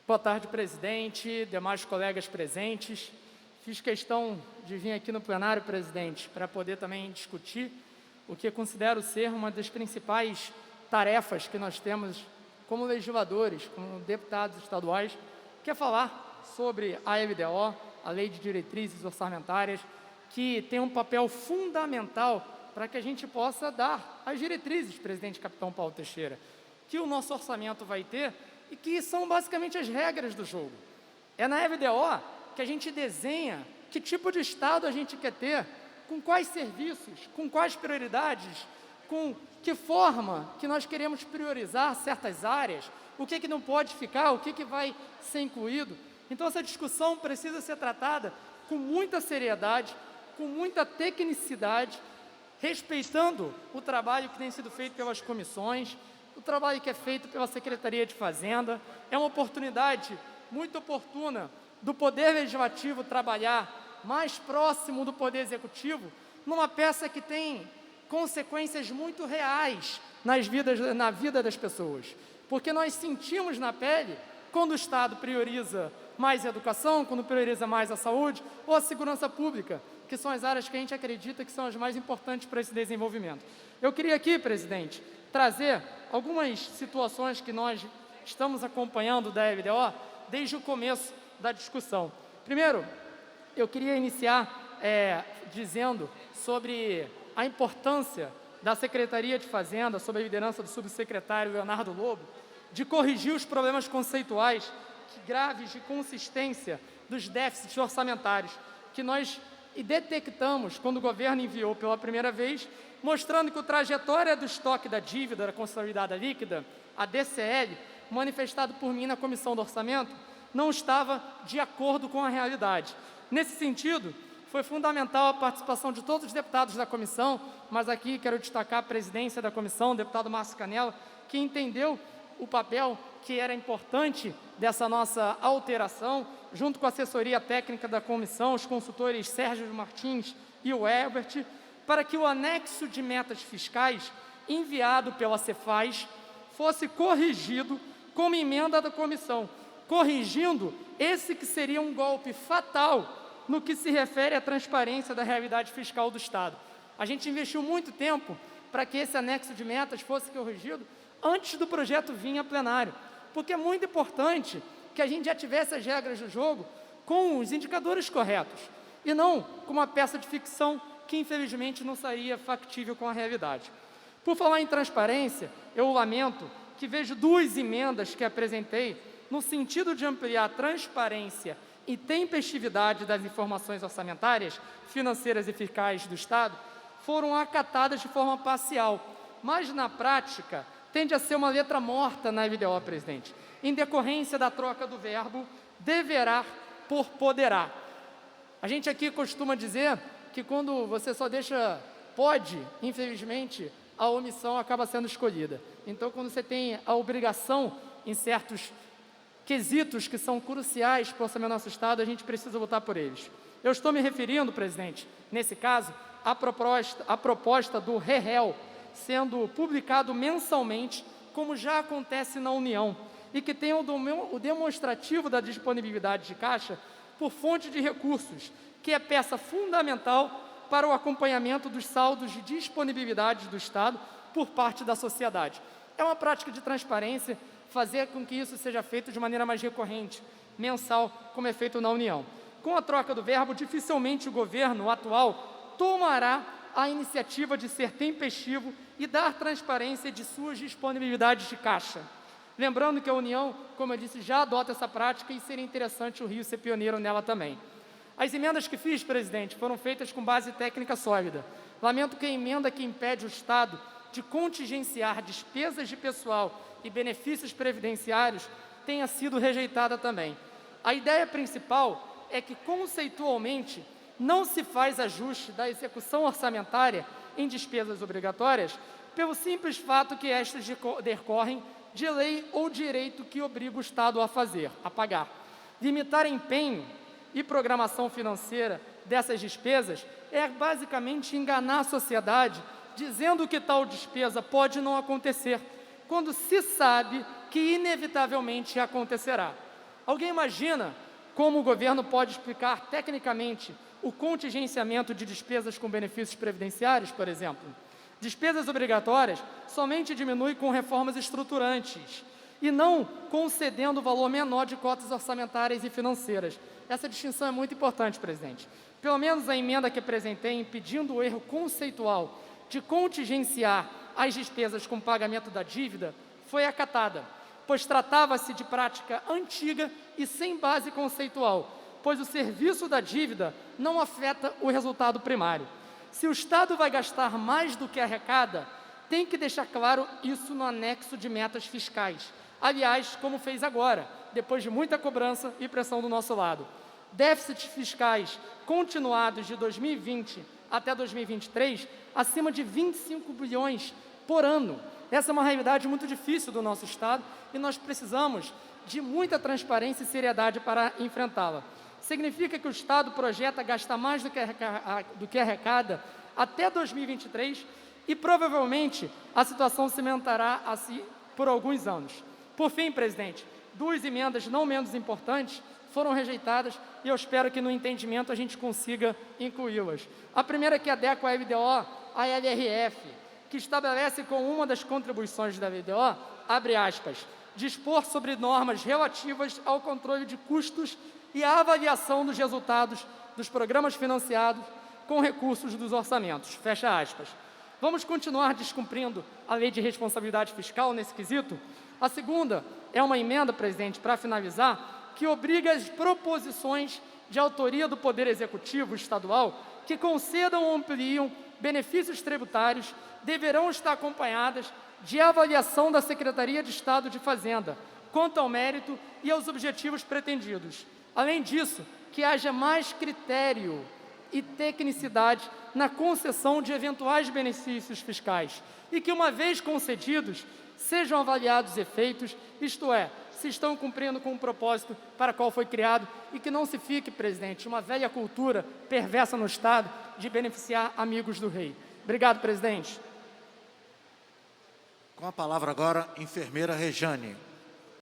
Boa tarde, presidente, demais colegas presentes. Fiz questão de vir aqui no plenário, presidente, para poder também discutir o que considero ser uma das principais tarefas que nós temos como legisladores, como deputados estaduais, que é falar sobre a LDO, a Lei de Diretrizes Orçamentárias, que tem um papel fundamental para que a gente possa dar as diretrizes, presidente Capitão Paulo Teixeira, que o nosso orçamento vai ter e que são basicamente as regras do jogo. É na LDO que a gente desenha que tipo de Estado a gente quer ter, com quais serviços, com quais prioridades, com que forma que nós queremos priorizar certas áreas, o que não pode ficar, o que vai ser incluído. Então, essa discussão precisa ser tratada com muita seriedade, com muita tecnicidade, respeitando o trabalho que tem sido feito pelas comissões, o trabalho que é feito pela Secretaria de Fazenda. É uma oportunidade muito oportuna do Poder Legislativo trabalhar mais próximo do Poder Executivo, numa peça que tem consequências muito reais na vida das pessoas. Porque nós sentimos na pele quando o Estado prioriza mais a educação, quando prioriza mais a saúde ou a segurança pública, que são as áreas que a gente acredita que são as mais importantes para esse desenvolvimento. Eu queria aqui, presidente, trazer algumas situações que nós estamos acompanhando da LDO desde o começo da discussão. Primeiro, eu queria iniciar dizendo sobre a importância da Secretaria de Fazenda, sob a liderança do subsecretário Leonardo Lobo, de corrigir os problemas conceituais graves de consistência dos déficits orçamentários que nós detectamos quando o governo enviou pela primeira vez, mostrando que a trajetória do estoque da dívida da consolidada líquida, a DCL, manifestado por mim na Comissão do Orçamento, não estava de acordo com a realidade. Nesse sentido, foi fundamental a participação de todos os deputados da comissão, mas aqui quero destacar a presidência da comissão, o deputado Márcio Canella, que entendeu o papel que era importante dessa nossa alteração, junto com a assessoria técnica da comissão, os consultores Sérgio Martins e o Herbert, para que o anexo de metas fiscais enviado pela Cefaz fosse corrigido como emenda da comissão, corrigindo esse que seria um golpe fatal no que se refere à transparência da realidade fiscal do Estado. A gente investiu muito tempo para que esse anexo de metas fosse corrigido antes do projeto vir a plenário, porque é muito importante que a gente já tivesse as regras do jogo com os indicadores corretos, e não com uma peça de ficção que, infelizmente, não seria factível com a realidade. Por falar em transparência, eu lamento que vejo duas emendas que apresentei no sentido de ampliar a transparência e tempestividade das informações orçamentárias, financeiras e fiscais do Estado, foram acatadas de forma parcial, mas, na prática, tende a ser uma letra morta na LDO, presidente, em decorrência da troca do verbo deverá por poderá. A gente aqui costuma dizer que quando você só deixa pode, infelizmente, a omissão acaba sendo escolhida. Então, quando você tem a obrigação em certos quesitos que são cruciais para o orçamento do nosso Estado, a gente precisa lutar por eles. Eu estou me referindo, presidente, nesse caso, à proposta do REREL, sendo publicado mensalmente, como já acontece na União, e que tem o demonstrativo da disponibilidade de caixa por fonte de recursos, que é peça fundamental para o acompanhamento dos saldos de disponibilidade do Estado por parte da sociedade. É uma prática de transparência fazer com que isso seja feito de maneira mais recorrente, mensal, como é feito na União. Com a troca do verbo, dificilmente o governo atual tomará a iniciativa de ser tempestivo e dar transparência de suas disponibilidades de caixa. Lembrando que a União, como eu disse, já adota essa prática e seria interessante o Rio ser pioneiro nela também. As emendas que fiz, presidente, foram feitas com base técnica sólida. Lamento que a emenda que impede o Estado de contingenciar despesas de pessoal e benefícios previdenciários tenha sido rejeitada também. A ideia principal é que, conceitualmente, não se faz ajuste da execução orçamentária em despesas obrigatórias pelo simples fato que estas decorrem de lei ou direito que obriga o Estado a fazer, a pagar. Limitar empenho e programação financeira dessas despesas é basicamente enganar a sociedade, dizendo que tal despesa pode não acontecer, quando se sabe que inevitavelmente acontecerá. Alguém imagina como o governo pode explicar tecnicamente o contingenciamento de despesas com benefícios previdenciários, por exemplo? Despesas obrigatórias somente diminui com reformas estruturantes e não concedendo valor menor de cotas orçamentárias e financeiras. Essa distinção é muito importante, presidente. Pelo menos a emenda que apresentei, impedindo o erro conceitual de contingenciar as despesas com pagamento da dívida, foi acatada, pois tratava-se de prática antiga e sem base conceitual, pois o serviço da dívida não afeta o resultado primário. Se o Estado vai gastar mais do que arrecada, tem que deixar claro isso no anexo de metas fiscais. Aliás, como fez agora, depois de muita cobrança e pressão do nosso lado. Déficits fiscais continuados de 2020 até 2023, acima de 25 bilhões por ano. Essa é uma realidade muito difícil do nosso Estado e nós precisamos de muita transparência e seriedade para enfrentá-la. Significa que o Estado projeta gastar mais do que arrecada até 2023 e provavelmente a situação cimentará assim por alguns anos. Por fim, presidente, 2 emendas não menos importantes foram rejeitadas e eu espero que no entendimento a gente consiga incluí-las. A primeira que adequa a LDO à LRF, que estabelece como uma das contribuições da LDO, abre aspas, dispor sobre normas relativas ao controle de custos e à avaliação dos resultados dos programas financiados com recursos dos orçamentos, fecha aspas. Vamos continuar descumprindo a lei de responsabilidade fiscal nesse quesito? A segunda é uma emenda, presidente, para finalizar, que obriga as proposições de autoria do Poder Executivo estadual que concedam ou ampliam benefícios tributários deverão estar acompanhadas de avaliação da Secretaria de Estado de Fazenda quanto ao mérito e aos objetivos pretendidos. Além disso, que haja mais critério e tecnicidade na concessão de eventuais benefícios fiscais e que, uma vez concedidos, sejam avaliados efeitos, isto é, se estão cumprindo com o propósito para qual foi criado e que não se fique, presidente, uma velha cultura perversa no Estado de beneficiar amigos do rei. Obrigado, presidente. Com a palavra agora, enfermeira Rejane.